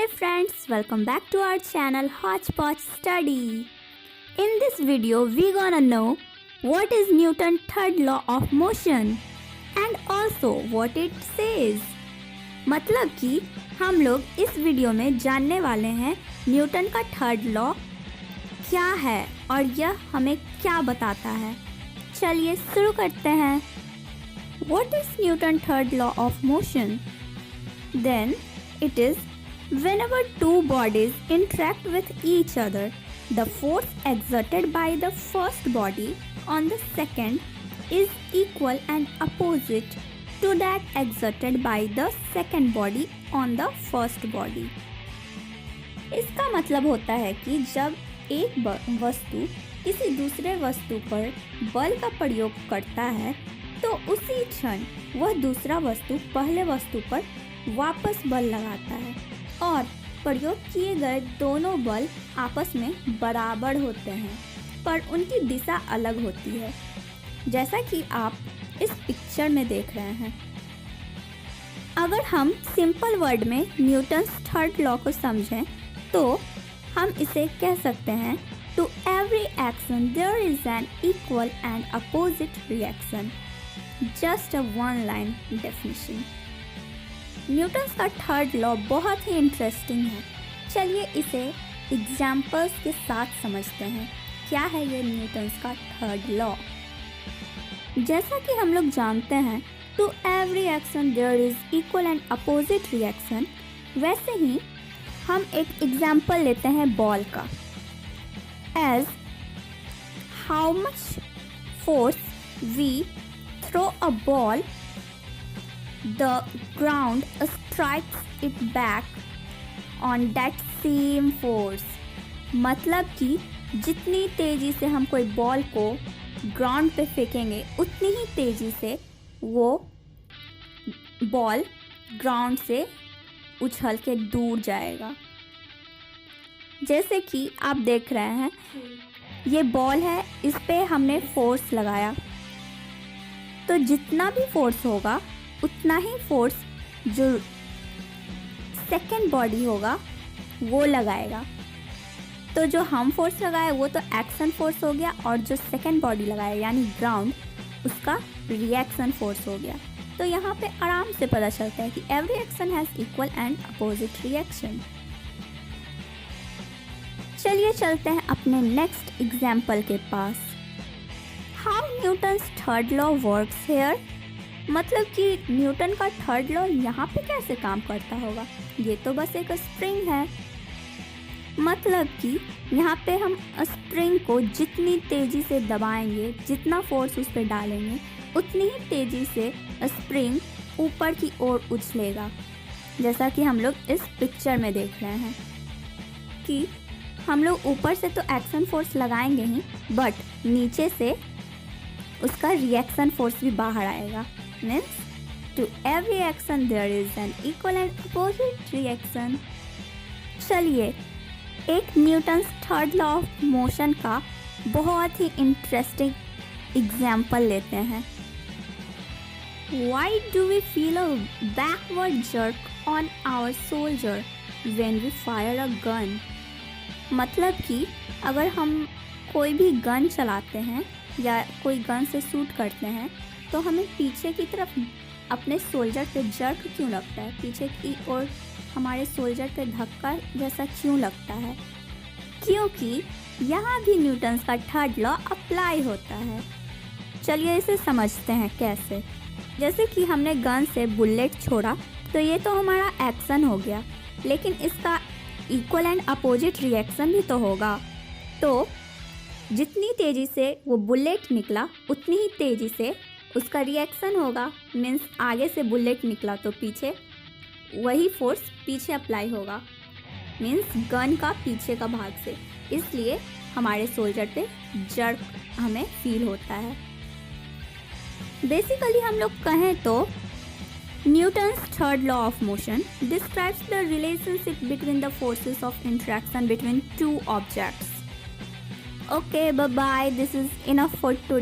Hey friends, welcome back to our channel Hodgepodge Study. In this video, we gonna know what is Newton's third law of motion and also what it says. मतलब कि हम लोग इस video में जानने वाले हैं Newton का थर्ड लॉ क्या है और यह हमें क्या बताता है. चलिए शुरू करते हैं. What is Newton's third law of motion? Then it is whenever two bodies interact with each other, the force exerted by the first body on the second is equal and opposite to that exerted by the second body on the first body. इसका मतलब होता है कि जब एक वस्तु किसी दूसरे वस्तु पर बल का प्रयोग करता है तो उसी क्षण वह दूसरा वस्तु पहले वस्तु पर वापस बल लगाता है और प्रयोग किए गए दोनों बल आपस में बराबर होते हैं पर उनकी दिशा अलग होती है, जैसा कि आप इस पिक्चर में देख रहे हैं. अगर हम सिंपल वर्ड में न्यूटन्स थर्ड लॉ को समझें तो हम इसे कह सकते हैं to every action there is an equal and opposite reaction. Just a one line definition. Newton's का थर्ड लॉ बहुत ही इंटरेस्टिंग है. चलिए इसे एग्जाम्पल्स के साथ समझते हैं. क्या है ये न्यूटन्स का थर्ड लॉ? जैसा कि हम लोग जानते हैं to every action there is equal and opposite reaction, वैसे ही हम एक एग्जाम्पल लेते हैं बॉल का. As how much force we throw a ball, the ground strikes it back on that same force. मतलब कि जितनी तेज़ी से हम कोई बॉल को ग्राउंड पे फेंकेंगे उतनी ही तेज़ी से वो बॉल ग्राउंड से उछल के दूर जाएगा. जैसे कि आप देख रहे हैं ये बॉल है, इस पे हमने फोर्स लगाया तो जितना भी फोर्स होगा उतना ही फोर्स जो सेकेंड बॉडी होगा वो लगाएगा. तो जो हम फोर्स लगाए वो तो एक्शन फोर्स हो गया और जो सेकेंड बॉडी लगाए यानी ग्राउंड उसका रिएक्शन फोर्स हो गया. तो यहाँ पे आराम से पता चलता है कि every action has equal and opposite reaction. चलिए चलते हैं अपने नेक्स्ट एग्जाम्पल के पास. How Newton's third law works here. मतलब कि न्यूटन का थर्ड लॉ यहाँ पे कैसे काम करता होगा. ये तो बस एक स्प्रिंग है. मतलब कि यहाँ पे हम स्प्रिंग को जितनी तेज़ी से दबाएंगे, जितना फोर्स उस पर डालेंगे उतनी ही तेज़ी से स्प्रिंग ऊपर की ओर उछलेगा. जैसा कि हम लोग इस पिक्चर में देख रहे हैं कि हम लोग ऊपर से तो एक्शन फोर्स लगाएंगे ही बट नीचे से उसका रिएक्शन फोर्स भी बाहर आएगा. Means to every action there is an equal and opposite reaction. चलिए एक Newton's third law of motion का बहुत ही इंटरेस्टिंग एग्जाम्पल लेते हैं. Why do we feel a backward jerk on our soldier when we fire a gun? मतलब कि अगर हम कोई भी गन चलाते हैं या कोई गन से शूट करते हैं तो हमें पीछे की तरफ अपने सोल्जर पे जर्क क्यों लगता है, पीछे की ओर हमारे सोल्जर पे धक्का जैसा क्यों लगता है? क्योंकि यहाँ भी न्यूटन्स का थर्ड लॉ अप्लाई होता है. चलिए इसे समझते हैं कैसे. जैसे कि हमने गन से बुलेट छोड़ा तो ये तो हमारा एक्शन हो गया, लेकिन इसका इक्वल एंड अपोजिट रिएक्शन भी तो होगा. तो जितनी तेज़ी से वो बुलेट निकला उतनी ही तेज़ी से उसका रिएक्शन होगा. मीन्स आगे से बुलेट निकला तो पीछे वही फोर्स पीछे अप्लाई होगा, मीन्स गन का पीछे का भाग से. इसलिए हमारे सोल्जर पे जर्क हमें फील होता है. बेसिकली हम लोग कहें तो Newton's third law of motion describes the relationship between the forces of interaction between two objects. Okay, bye bye. This is enough for today.